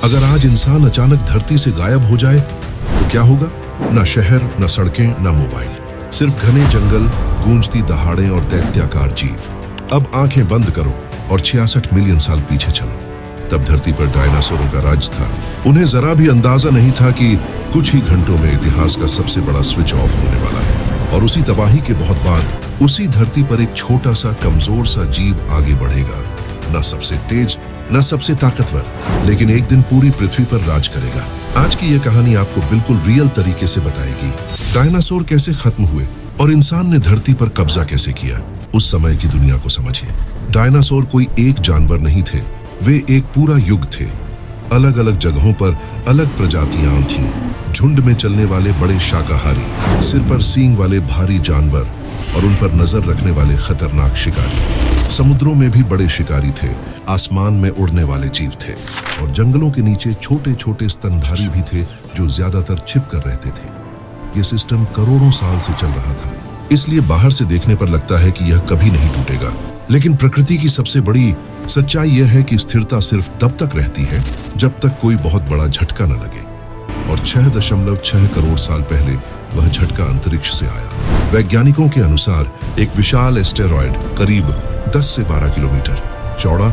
अगर आज इंसान अचानक धरती से गायब हो जाए तो क्या होगा? न शहर, न सड़कें, न मोबाइल, सिर्फ घने जंगल, गूंजती दहाड़ें और दैत्याकार जीव। अब आंखें बंद करो और 66 मिलियन साल पीछे चलो। तब धरती पर डायनासोरों का राज था। उन्हें जरा भी अंदाजा नहीं था कि कुछ ही घंटों में इतिहास का सबसे बड़ा स्विच ऑफ होने वाला है और उसी तबाही के बहुत बाद उसी धरती पर एक छोटा सा कमजोर सा जीव आगे बढ़ेगा। न सबसे तेज, न सबसे ताकतवर, लेकिन एक दिन पूरी पृथ्वी पर राज करेगा। आज की यह कहानी आपको बिल्कुल रियल तरीके से बताएगी डायनासोर कैसे खत्म हुए और इंसान ने धरती पर कब्जा कैसे किया। उस समय की दुनिया को समझिए। डायनासोर कोई एक जानवर नहीं थे, वे एक पूरा युग थे। अलग अलग जगहों पर अलग प्रजातियां थीं। झुंड में चलने वाले बड़े शाकाहारी, सिर पर सींग वाले भारी जानवर और उन पर नजर रखने वाले खतरनाक शिकारी। समुद्रों में भी बड़े शिकारी थे, आसमान में उड़ने वाले जीव थे और जंगलों के नीचे छोटे छोटे स्तनधारी भी थे जो ज्यादातर छिप कर रहते थे। यह सिस्टम करोड़ों साल से चल रहा था, इसलिए बाहर से देखने पर लगता है कि यह कभी नहीं टूटेगा। लेकिन प्रकृति की सबसे बड़ी सच्चाई यह है कि स्थिरता सिर्फ तब तक रहती है जब तक कोई बहुत बड़ा झटका न लगे। और 6.6 करोड़ साल पहले वह झटका अंतरिक्ष से आया। वैज्ञानिकों के अनुसार एक विशाल एस्टेरॉयड करीब 10 से 12 किलोमीटर चौड़ा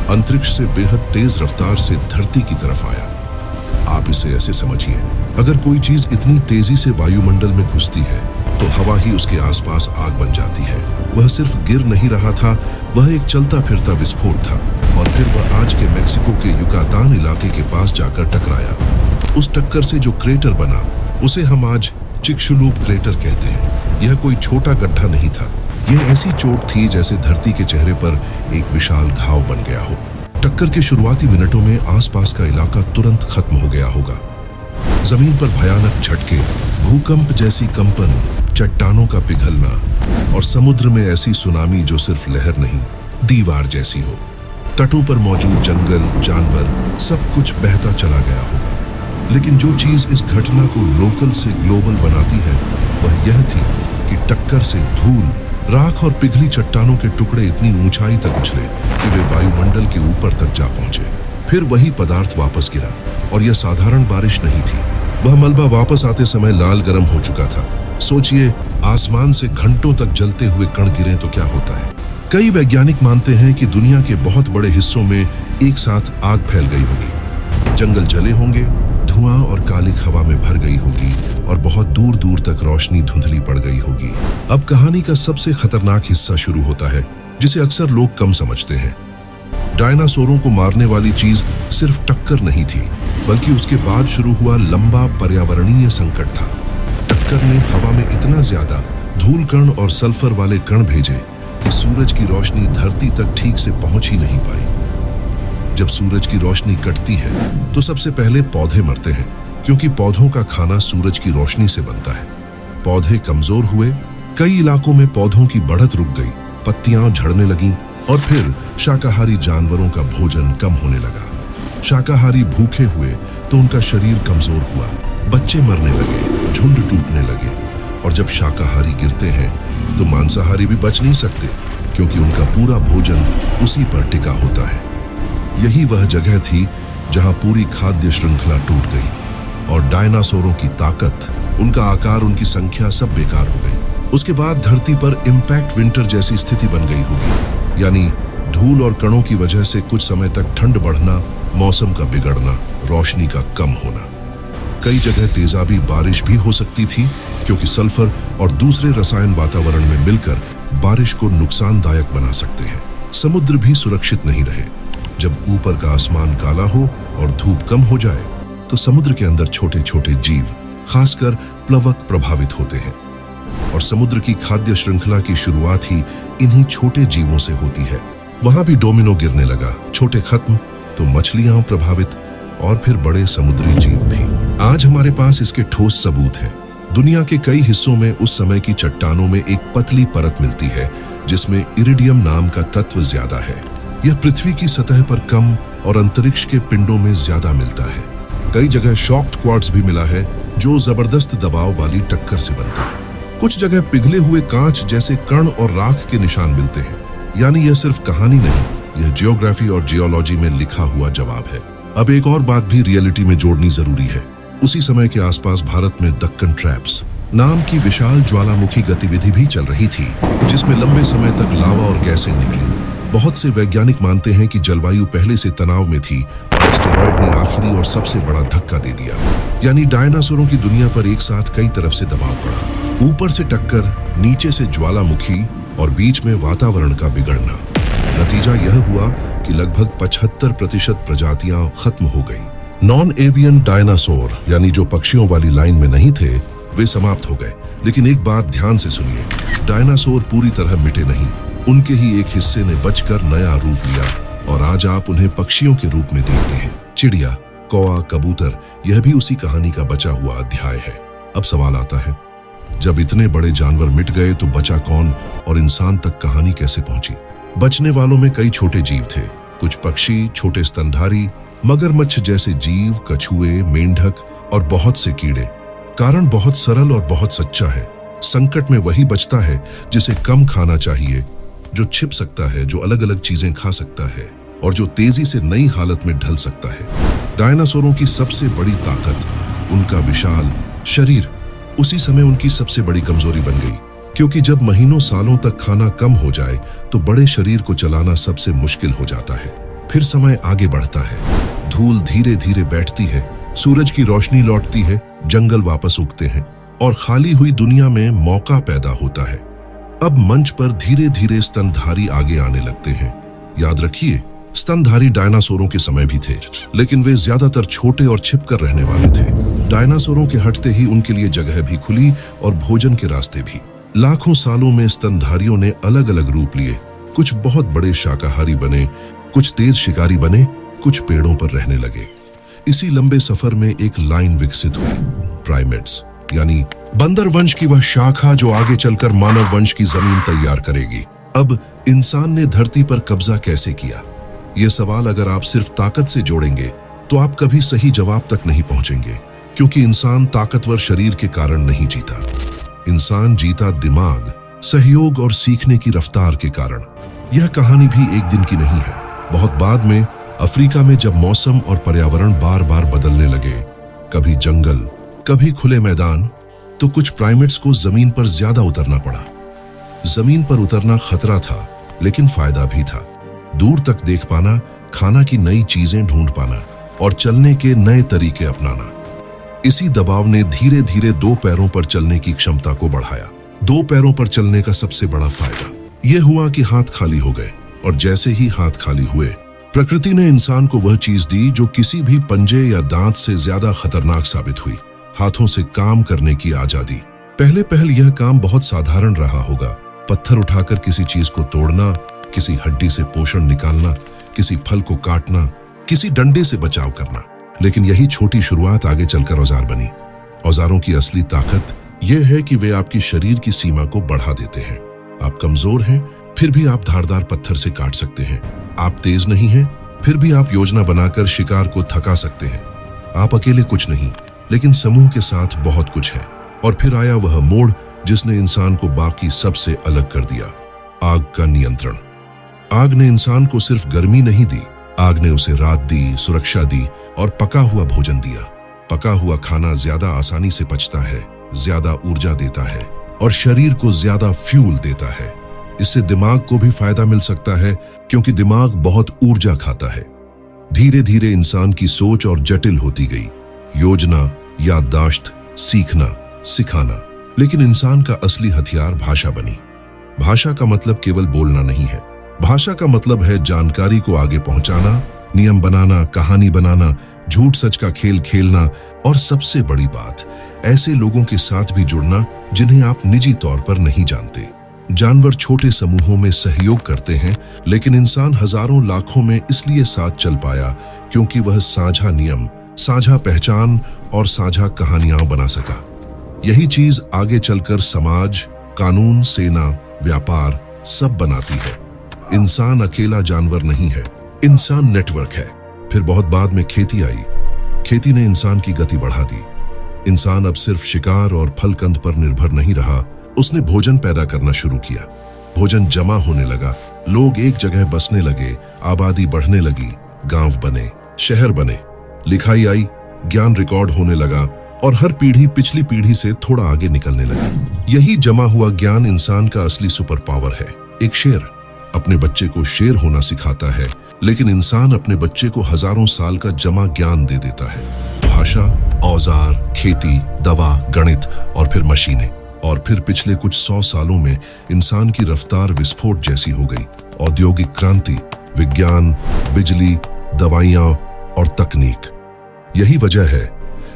अंतरिक्ष से बेहद तेज रफ्तार से धरती की तरफ आया। आप इसे ऐसे समझिए, अगर कोई चीज इतनी तेजी से वायुमंडल में घुसती है तो हवा ही उसके आसपास आग बन जाती है। वह सिर्फ गिर नहीं रहा था, वह एक चलता फिरता विस्फोट था और फिर वह आज के मेक्सिको के युकातान इलाके के पास जाकर टकराया। उस टक्कर से जो क्रेटर बना उसे हम आज चिकशुलूप क्रेटर कहते हैं। यह कोई छोटा गड्ढा नहीं था, यह ऐसी चोट थी जैसे धरती के चेहरे पर एक विशाल घाव बन गया हो। टक्कर के शुरुआती मिनटों में आसपास का इलाका तुरंत खत्म हो गया होगा। जमीन पर भयानक झटके, भूकंप जैसी कंपन, चट्टानों का पिघलना और समुद्र में ऐसी सुनामी जो सिर्फ लहर नहीं, दीवार जैसी हो। तटों पर मौजूद जंगल, जानवर, सब कुछ बहता चला गया होगा। लेकिन जो चीज इस घटना को लोकल से ग्लोबल बनाती है वह यह थी कि टक्कर से धूल, राख और पिघली चट्टानों के टुकड़े इतनी ऊंचाई तक उछले कि वे वायुमंडल के ऊपर तक जा पहुंचे। फिर वही पदार्थ वापस गिरा और यह साधारण बारिश नहीं थी, वह मलबा वापस आते समय लाल गर्म हो चुका था। सोचिए, आसमान से घंटों तक जलते हुए कण गिरे तो क्या होता है। कई वैज्ञानिक मानते हैं कि दुनिया के बहुत बड़े हिस्सों में एक साथ आग फैल गई होगी। जंगल जले होंगे, धुआं और कालिक हवा में भर गई होगी और बहुत दूर दूर तक रोशनी धुंधली पड़ गई होगी। अब कहानी का सबसे खतरनाक हिस्सा शुरू होता है, जिसे अक्सर लोग कम समझते हैं। डायनासोरों को मारने वाली चीज सिर्फ टक्कर नहीं थी, बल्कि उसके बाद शुरू हुआ लंबा पर्यावरणीय संकट था। टक्कर ने हवा में इतना ज्यादा धूल कण और सल्फर वाले कण भेजे कि सूरज की रोशनी धरती तक ठीक से पहुंच ही नहीं पाई। जब सूरज की रोशनी कटती है तो सबसे पहले पौधे मरते हैं, क्योंकि पौधों का खाना सूरज की रोशनी से बनता है। पौधे कमजोर हुए, कई इलाकों में पौधों की बढ़त रुक गई, पत्तियां झड़ने लगीं और फिर शाकाहारी जानवरों का भोजन कम होने लगा। शाकाहारी भूखे हुए तो उनका शरीर कमजोर हुआ, बच्चे मरने लगे, झुंड टूटने लगे और जब शाकाहारी गिरते हैं तो मांसाहारी भी बच नहीं सकते, क्योंकि उनका पूरा भोजन उसी पर टिका होता है। यही वह जगह थी जहां पूरी खाद्य श्रृंखला टूट गई और डायनासोरों की ताकत, उनका आकार, उनकी संख्या सब बेकार हो गई। उसके बाद धरती पर इम्पैक्ट विंटर जैसी स्थिति बन गई होगी, यानी धूल और कणों की वजह से कुछ समय तक ठंड बढ़ना, मौसम का बिगड़ना, रोशनी का कम होना। कई जगह तेजाबी बारिश भी हो सकती थी, क्योंकि सल्फर और दूसरे रसायन वातावरण में मिलकर बारिश को नुकसानदायक बना सकते हैं। समुद्र भी सुरक्षित नहीं रहे। जब ऊपर का आसमान काला हो और धूप कम हो जाए तो समुद्र के अंदर छोटे छोटे जीव, खासकर प्लवक, प्रभावित होते हैं और समुद्र की खाद्य श्रृंखला की शुरुआत ही इन्हीं छोटे जीवों से होती है। वहां भी डोमिनो गिरने लगा, छोटे खत्म तो मछलियां प्रभावित और फिर बड़े समुद्री जीव भी। आज हमारे पास इसके ठोस सबूत हैं। दुनिया के कई हिस्सों में उस समय की चट्टानों में एक पतली परत मिलती है जिसमें इरिडियम नाम का तत्व ज्यादा है। यह पृथ्वी की सतह पर कम और अंतरिक्ष के पिंडों में ज्यादा मिलता है। कई जगह शॉक्ड क्वार्ट्ज भी मिला है जो जबरदस्त दबाव वाली टक्कर से बनता है। कुछ जगह पिघले हुए कांच जैसे कण और राख के निशान मिलते हैं। यानी यह सिर्फ कहानी नहीं, यह जियोग्राफी और जियोलॉजी में लिखा हुआ जवाब है। अब एक और बात भी रियलिटी में जोड़नी जरूरी है। उसी समय के आसपास भारत में दक्कन ट्रैप्स नाम की विशाल ज्वालामुखी गतिविधि भी चल रही थी, जिसमें लंबे समय तक लावा और गैसें निकली। बहुत से वैज्ञानिक मानते हैं कि जलवायु पहले से तनाव में थी और एस्टेरॉयड ने आखिरी और सबसे बड़ा धक्का दे दिया। यानी डायनासोरों की दुनिया पर एक साथ कई तरफ से दबाव पड़ा। ऊपर से टक्कर, नीचे से ज्वालामुखी और बीच में वातावरण का बिगड़ना। नतीजा यह हुआ कि लगभग 75% प्रजातियां खत्म हो गई। नॉन एवियन डायनासोर यानी जो पक्षियों वाली लाइन में नहीं थे, वे समाप्त हो गए। लेकिन एक बात ध्यान से सुनिए, डायनासोर पूरी तरह मिटे नहीं। उनके ही एक हिस्से ने बचकर नया रूप लिया और आज आप उन्हें पक्षियों के रूप में देखते हैं। चिड़िया, कौवा, कबूतर, यह भी उसी कहानी का बचा हुआ अध्याय है। अब सवाल आता है, जब इतने बड़े जानवर मिट गए तो बचा कौन और इंसान तक कहानी कैसे पहुंची? बचने वालों में कई छोटे जीव थे, कुछ पक्षी, छोटे स्तनधारी, मगरमच्छ जैसे जीव, कछुए, मेंढक और बहुत से कीड़े। कारण बहुत सरल और बहुत सच्चा है। संकट में वही बचता है जिसे कम खाना चाहिए, जो छिप सकता है, जो अलग अलग चीजें खा सकता है और जो तेजी से नई हालत में ढल सकता है। डायनासोरों की सबसे बड़ी ताकत उनका विशाल शरीर उसी समय उनकी सबसे बड़ी कमजोरी बन गई, क्योंकि जब महीनों सालों तक खाना कम हो जाए तो बड़े शरीर को चलाना सबसे मुश्किल हो जाता है। फिर समय आगे बढ़ता है, धूल धीरे धीरे बैठती है, सूरज की रोशनी लौटती है, जंगल वापस उगते हैं और खाली हुई दुनिया में मौका पैदा होता है। अब मंच पर धीरे धीरे स्तनधारी आगे आने लगते हैं। याद रखिए, स्तनधारी डायनासोरों के समय भी थे, लेकिन वे ज्यादातर छोटे और छिपकर रहने वाले थे। डायनासोरों के हटते ही उनके लिए जगह भी खुली और भोजन के रास्ते भी। लाखों सालों में स्तनधारियों ने अलग अलग रूप लिए। कुछ बहुत बड़े शाकाहारी बने, कुछ तेज शिकारी बने, कुछ पेड़ों पर रहने लगे। इसी लंबे सफर में एक लाइन विकसित हुई, प्राइमेट्स, यानी बंदर वंश की वह शाखा जो आगे चलकर मानव वंश की जमीन तैयार करेगी। अब इंसान ने धरती पर कब्जा कैसे किया? यह सवाल अगर आप सिर्फ ताकत से जोड़ेंगे तो आप कभी सही जवाब तक नहीं पहुंचेंगे, क्योंकि इंसान ताकतवर शरीर के कारण नहीं जीता। इंसान जीता दिमाग, सहयोग और सीखने की रफ्तार के कारण। यह कहानी भी एक दिन की नहीं है। बहुत बाद में अफ्रीका में जब मौसम और पर्यावरण बार बार बदलने लगे, कभी जंगल, कभी खुले मैदान, तो कुछ प्राइमेट्स को जमीन पर ज्यादा उतरना पड़ा। जमीन पर उतरना खतरा था, लेकिन फायदा भी था। दूर तक देख पाना, खाना की नई चीजें ढूंढ पाना और चलने के नए तरीके अपनाना। इसी दबाव ने धीरे धीरे 2 पैरों पर चलने की क्षमता को बढ़ाया। 2 पैरों पर चलने का सबसे बड़ा फायदा यह हुआ कि हाथ खाली हो गए, और जैसे ही हाथ खाली हुए, प्रकृति ने इंसान को वह चीज दी जो किसी भी पंजे या दांत से ज्यादा खतरनाक साबित हुई, हाथों से काम करने की आजादी। पहले पहल यह काम बहुत साधारण रहा होगा, पत्थर उठाकर किसी चीज को तोड़ना, किसी हड्डी से पोषण निकालना, किसी फल को काटना, किसी डंडे से बचाव करना। लेकिन यही छोटी शुरुआत आगे चलकर औजार बनी। औजारों की असली ताकत यह है कि वे आपकी शरीर की सीमा को बढ़ा देते हैं। आप कमजोर हैं, फिर भी आप धारदार पत्थर से काट सकते हैं। आप तेज नहीं हैं, फिर भी आप योजना बनाकर शिकार को थका सकते हैं। आप अकेले कुछ नहीं, लेकिन समूह के साथ बहुत कुछ है। और फिर आया वह मोड़ जिसने इंसान को बाकी सबसे अलग कर दिया, आग का नियंत्रण। आग ने इंसान को सिर्फ गर्मी नहीं दी, आग ने उसे रात दी, सुरक्षा दी और पका हुआ भोजन दिया। पका हुआ खाना ज्यादा आसानी से पचता है, ज्यादा ऊर्जा देता है और शरीर को ज्यादा फ्यूल देता है। इससे दिमाग को भी फायदा मिल सकता है, क्योंकि दिमाग बहुत ऊर्जा खाता है। धीरे धीरे इंसान की सोच और जटिल होती गई, योजना, याददाश्त, सीखना, सिखाना। लेकिन इंसान का असली हथियार भाषा बनी। भाषा का मतलब केवल बोलना नहीं है। भाषा का मतलब है जानकारी को आगे पहुंचाना, नियम बनाना, कहानी बनाना, झूठ सच का खेल खेलना और सबसे बड़ी बात, ऐसे लोगों के साथ भी जुड़ना जिन्हें आप निजी तौर पर नहीं जानते। जानवर छोटे समूहों में सहयोग करते हैं, लेकिन इंसान हजारों लाखों में इसलिए साथ चल पाया क्योंकि वह साझा नियम, साझा पहचान और साझा कहानियां बना सका। यही चीज आगे चलकर समाज, कानून, सेना, व्यापार सब बनाती है। इंसान अकेला जानवर नहीं है, इंसान नेटवर्क है। फिर बहुत बाद में खेती आई। खेती ने इंसान की गति बढ़ा दी। इंसान अब सिर्फ शिकार और फल कंद पर निर्भर नहीं रहा, उसने भोजन पैदा करना शुरू किया। भोजन जमा होने लगा, लोग एक जगह बसने लगे, आबादी बढ़ने लगी, गांव बने। शहर बने, लिखाई आई, ज्ञान रिकॉर्ड होने लगा और हर पीढ़ी पिछली पीढ़ी से थोड़ा आगे निकलने लगी। यही जमा हुआ ज्ञान इंसान का असली सुपर पावर है। एक शेर अपने बच्चे को शेर होना सिखाता है, लेकिन इंसान अपने बच्चे को हजारों साल का जमा ज्ञान दे देता है। भाषा, औजार, खेती, दवा, गणित और फिर मशीनें। और फिर पिछले कुछ 100 सालों में इंसान की रफ्तार विस्फोट जैसी हो गई। औद्योगिक क्रांति, विज्ञान, बिजली, दवाइयां और तकनीक। यही वजह है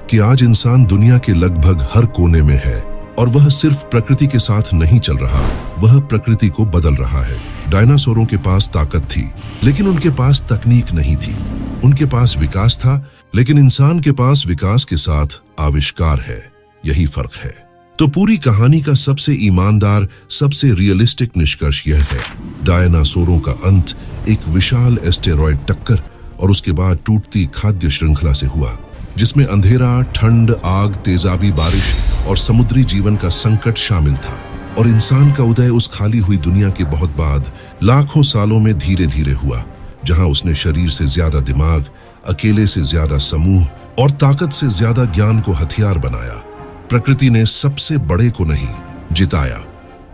कि आज इंसान दुनिया के लगभग हर कोने में है और वह सिर्फ प्रकृति के साथ नहीं चल रहा, वह प्रकृति को बदल रहा है। डायनासोरों के पास ताकत थी, लेकिन उनके पास तकनीक नहीं थी। उनके पास विकास था, लेकिन इंसान के पास विकास के साथ आविष्कार है। यही फर्क है। तो पूरी कहानी का सबसे ईमानदार, सबसे रियलिस्टिक निष्कर्ष यह है, डायनासोरों का अंत एक विशाल एस्टेरॉयड टक्कर और उसके बाद टूटती खाद्य श्रृंखला से हुआ, जिसमें अंधेरा, ठंड, आग, तेजाबी बारिश और समुद्री जीवन का संकट शामिल था। और इंसान का उदय उस खाली हुई दुनिया के बहुत बाद लाखों सालों में धीरे धीरे हुआ, जहां उसने शरीर से ज्यादा दिमाग, अकेले से ज्यादा समूह और ताकत से ज्यादा ज्ञान को हथियार बनाया। प्रकृति ने सबसे बड़े को नहीं जिताया,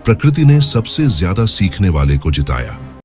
प्रकृति ने सबसे ज्यादा सीखने वाले को जिताया।